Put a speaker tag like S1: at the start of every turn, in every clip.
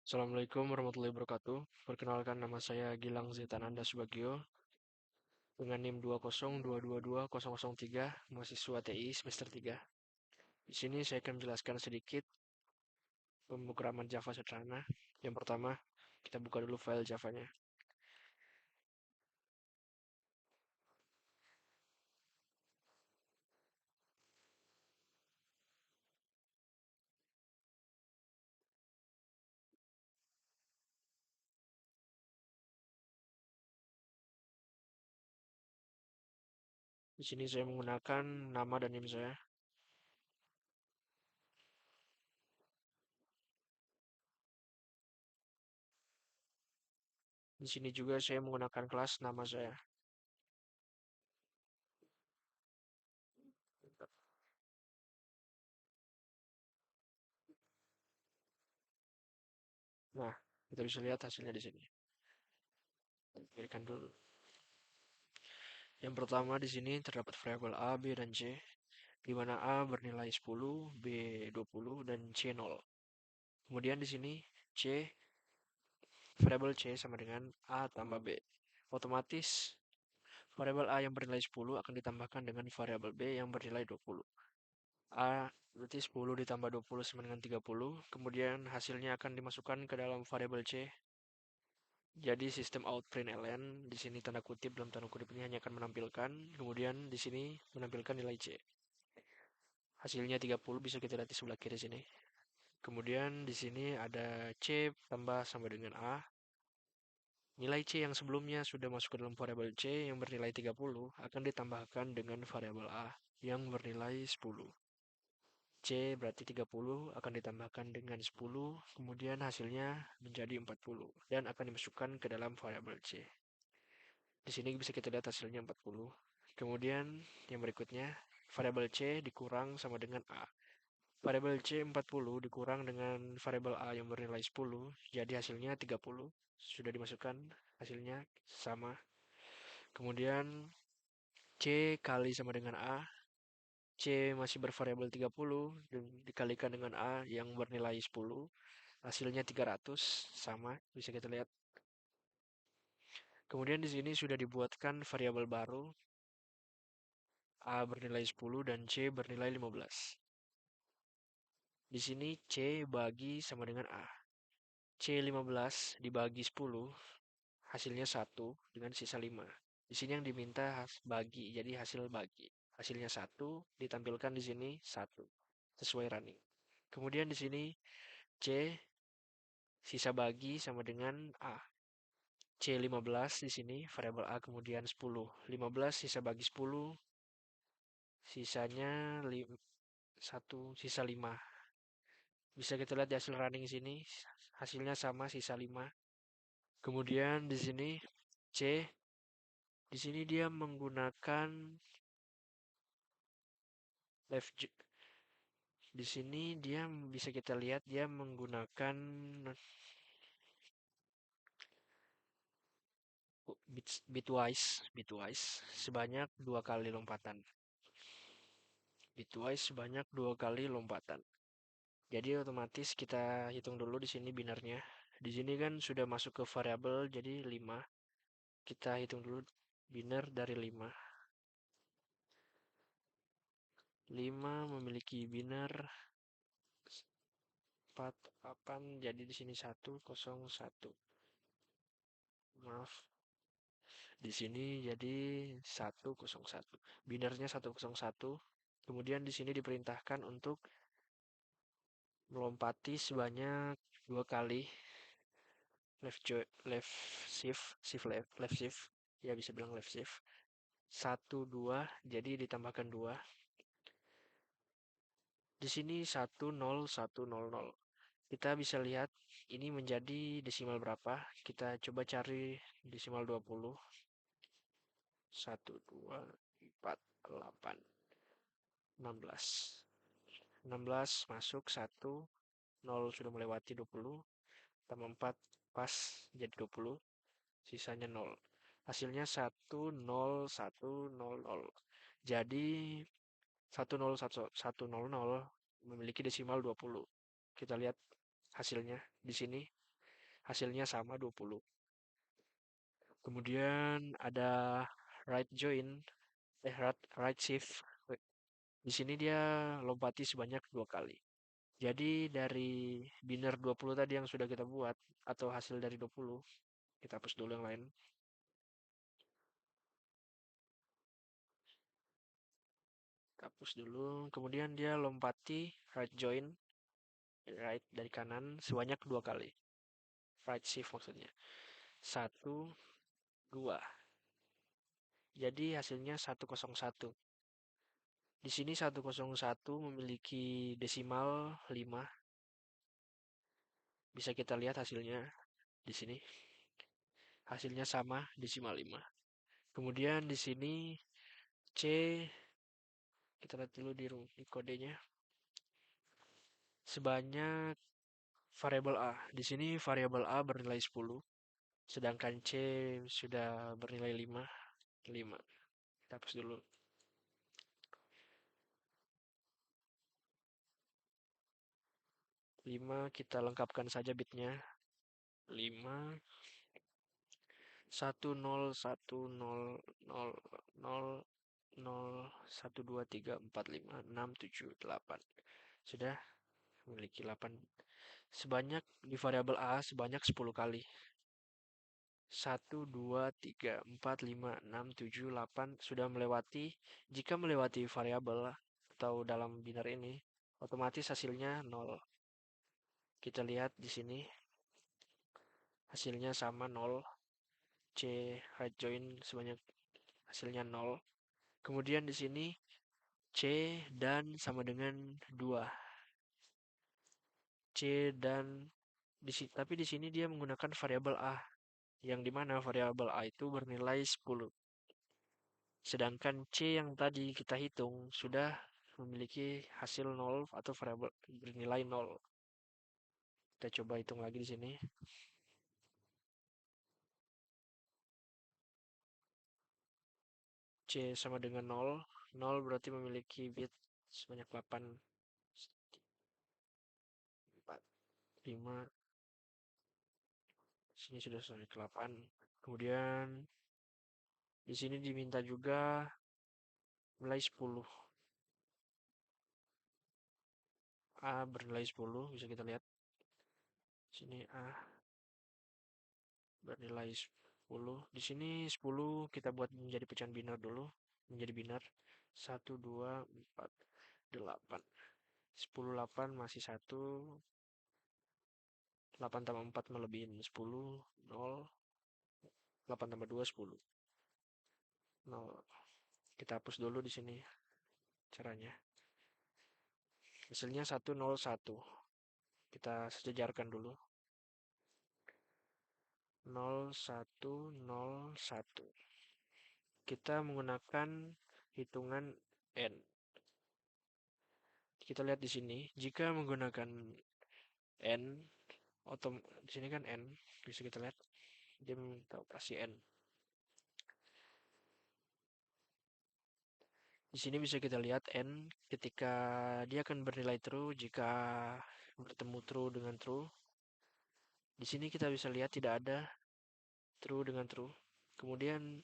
S1: Assalamualaikum warahmatullahi wabarakatuh. Perkenalkan, nama saya Gilang Zetananda Subagio dengan NIM 202222003, mahasiswa TI semester 3. Di sini saya akan menjelaskan sedikit pemrograman Java sederhana. Yang pertama, kita buka dulu file Java-nya. Di sini saya menggunakan nama dan NIM saya. Di sini juga saya menggunakan kelas nama saya. Nah, kita bisa lihat hasilnya di sini. Berikan dulu. Yang pertama di sini terdapat variabel A, B, dan C, di mana A bernilai 10, B 20, dan C 0. Kemudian di sini C, variabel C sama dengan A tambah B. Otomatis variabel A yang bernilai 10 akan ditambahkan dengan variabel B yang bernilai 20. A berarti 10 ditambah 20 sama dengan 30. Kemudian hasilnya akan dimasukkan ke dalam variabel C. Jadi sistem out print ln di sini tanda kutip, dalam tanda kutip ini hanya akan menampilkan, kemudian di sini menampilkan nilai C. Hasilnya 30 bisa kita lihat di sebelah kiri sini. Kemudian di sini ada C tambah sama dengan A. Nilai C yang sebelumnya sudah masuk ke dalam variabel C yang bernilai 30 akan ditambahkan dengan variabel A yang bernilai 10. C berarti 30 akan ditambahkan dengan 10, kemudian hasilnya menjadi 40 dan akan dimasukkan ke dalam variabel C. Di sini bisa kita lihat hasilnya 40. Kemudian yang berikutnya, variabel C dikurang sama dengan A. Variabel C 40 dikurang dengan variabel A yang bernilai 10, jadi hasilnya 30. Sudah dimasukkan, hasilnya sama. Kemudian C kali sama dengan A. C masih bervariabel 30 dan dikalikan dengan A yang bernilai 10. Hasilnya 300, sama, bisa kita lihat. Kemudian di sini sudah dibuatkan variabel baru. A bernilai 10 dan C bernilai 15. Di sini C bagi sama dengan A. C 15 dibagi 10, hasilnya 1 dengan sisa 5. Di sini yang diminta bagi, jadi hasil bagi. Hasilnya 1, ditampilkan di sini 1, sesuai running. Kemudian di sini C sisa bagi sama dengan A. C 15 di sini variabel A kemudian 10. 15 sisa bagi 10, sisanya 1, sisa 5. Bisa kita lihat di hasil running sini, hasilnya sama, sisa 5. Kemudian di sini C, di sini dia menggunakan left. Di sini dia bisa kita lihat dia menggunakan bitwise sebanyak 2 kali lompatan. Bitwise sebanyak 2 kali lompatan. Jadi otomatis kita hitung dulu di sini binarnya. Di sini kan sudah masuk ke variabel jadi 5. Kita hitung dulu binar dari 5. 5 memiliki binar 48, jadi di sini 101. Maaf. Di sini jadi 101. Binarnya 101. Kemudian di sini diperintahkan untuk melompati sebanyak 2 kali left shift. Ya bisa bilang left shift. 1 2, jadi ditambahkan 2. Di sini 10100. Kita bisa lihat ini menjadi desimal berapa. Kita coba cari desimal 20. 1 2 4 8 16. 16 masuk 1, 0 sudah melewati 20, tambah 4 pas jadi 20, sisanya 0. Hasilnya 10100. Jadi 10100 memiliki desimal 20. Kita lihat hasilnya di sini. hasilnya sama 20. Kemudian ada right join, right shift. Di sini dia lompati sebanyak 2 kali. Jadi dari biner 20 tadi yang sudah kita buat, atau hasil dari 20, kita hapus dulu yang lain. Kita hapus dulu. Kemudian dia lompati right join, right dari kanan sebanyak 2 kali. Right shift maksudnya. 1, 2. Jadi hasilnya 101. Di sini 101 memiliki desimal 5. Bisa kita lihat hasilnya di sini. Hasilnya sama, desimal 5. Kemudian di sini C, kita lihat dulu di kodenya. Sebanyak variabel A. Di sini variabel A bernilai 10, sedangkan C sudah bernilai 5. 5. Kita hapus dulu. 5 kita lengkapkan saja bitnya. 5 1 0 1 0 0 0 1 2 3 4 5 6 7 8. Sudah memiliki 8. Sebanyak di variabel A sebanyak 10 kali. 1 2 3 4 5 6 7 8 sudah melewati. Jika melewati variabel atau dalam biner ini, otomatis hasilnya 0. Kita lihat di sini hasilnya sama 0. C right join sebanyak hasilnya 0. Kemudian di sini C dan sama dengan 2. C dan tapi di sini dia menggunakan variabel A, yang dimana variabel A itu bernilai 10. Sedangkan C yang tadi kita hitung sudah memiliki hasil 0 atau variabel bernilai 0. Kita coba hitung lagi di sini. C sama dengan 0. 0 berarti memiliki bit sebanyak 8. 4, 5. Sini sudah sampai 8. Kemudian di sini diminta juga nilai 10. A bernilai 10, bisa kita lihat. Sini A bernilai 10. Di sini 10 kita buat menjadi pecahan biner dulu. Menjadi biner. 1, 2, 4, 8. 10, 8 masih 1. 8 tambah 4 melebihin 10. 0. 8 tambah 2, 10. 0. Kita hapus dulu di sini caranya. Hasilnya 101. Kita sejajarkan dulu. 0101. Kita menggunakan hitungan N. Kita lihat di sini, jika menggunakan N, di sini kan N, bisa kita lihat, dia minta operasi N. Di sini bisa kita lihat N ketika dia akan bernilai true jika bertemu true dengan true. Di sini kita bisa lihat tidak ada true dengan true. Kemudian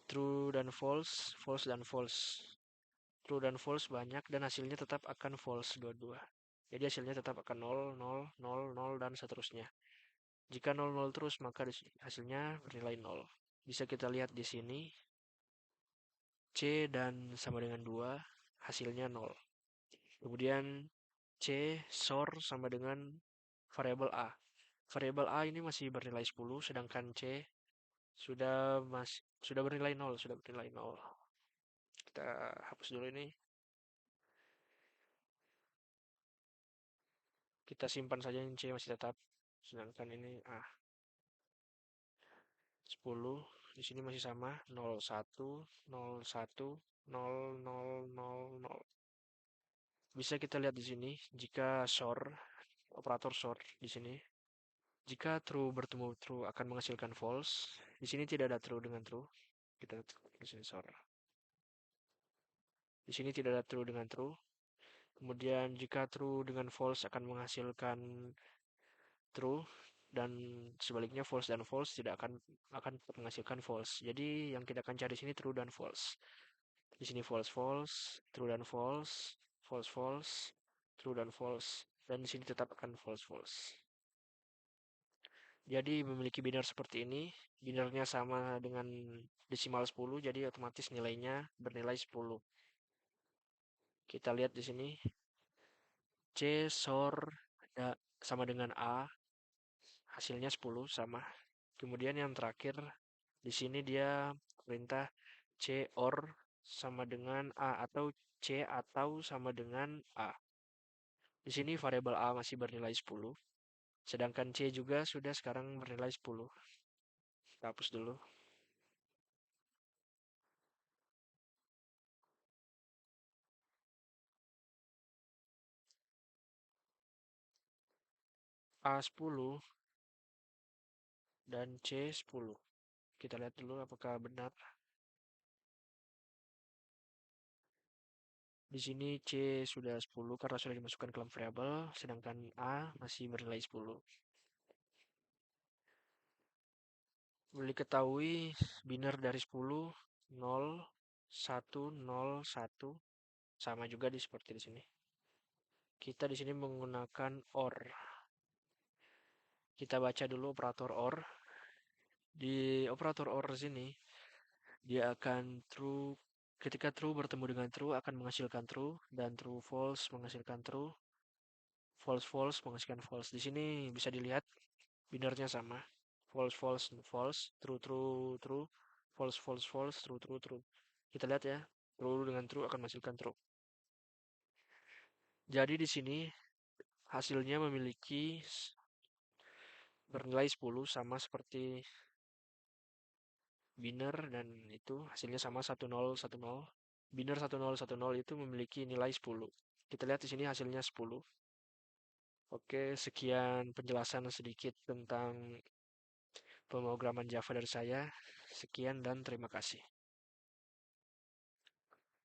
S1: true dan false, false dan false. True dan false banyak dan hasilnya tetap akan false dua-dua. Jadi hasilnya tetap akan 0, 0, 0, 0 dan seterusnya. Jika 0, 0 terus maka hasilnya bernilai 0. Bisa kita lihat di sini C dan sama dengan 2, hasilnya 0. Kemudian C SOR sama dengan variabel A. Variabel A ini masih bernilai 10, sedangkan C sudah bernilai 0, sudah bernilai 0. Kita hapus dulu ini. Kita simpan saja yang C masih tetap. Sedangkan ini A. 10. Di sini masih sama. 01, 01, 0, 0, 0, 0. Bisa kita lihat di sini. Jika SOR, operator SOR di sini. Jika true bertemu true akan menghasilkan false. Di sini tidak ada true dengan true. Kita di sini SOR. Di sini tidak ada true dengan true. Kemudian jika true dengan false akan menghasilkan true. dan sebaliknya false dan false tidak akan menghasilkan false. Jadi yang kita akan cari sini true dan false. Di sini false false, true dan false, false false, true dan false, dan di sini tetap akan false false. Jadi memiliki biner seperti ini, binernya sama dengan desimal 10, jadi otomatis nilainya bernilai 10. Kita lihat di sini C SOR sama dengan A, hasilnya 10 sama. Kemudian yang terakhir di sini dia perintah C OR sama dengan A atau C atau sama dengan A. Di sini variabel A masih bernilai 10, sedangkan C juga sudah sekarang bernilai 10. Kita hapus dulu. A 10 dan C 10. Kita lihat dulu apakah benar. Di sini C sudah 10 karena sudah dimasukkan ke dalam variabel, sedangkan A masih bernilai 10. Boleh diketahui biner dari 10, 0, 1, 0, 1. Sama juga seperti di sini. Kita di sini menggunakan OR. Kita baca dulu operator OR. Di operator OR sini, dia akan true. Ketika true bertemu dengan true akan menghasilkan true, dan true false menghasilkan true, false false menghasilkan false. Di sini bisa dilihat binernya sama. False false false, true true true, false false false, true true true. Kita lihat ya, true dengan true akan menghasilkan true. Jadi di sini hasilnya memiliki bernilai 10 sama seperti biner, dan itu hasilnya sama 1010. Biner 1010 itu memiliki nilai 10. Kita lihat di sini hasilnya 10. Oke, sekian penjelasan sedikit tentang pemrograman Java dari saya. Sekian dan terima kasih.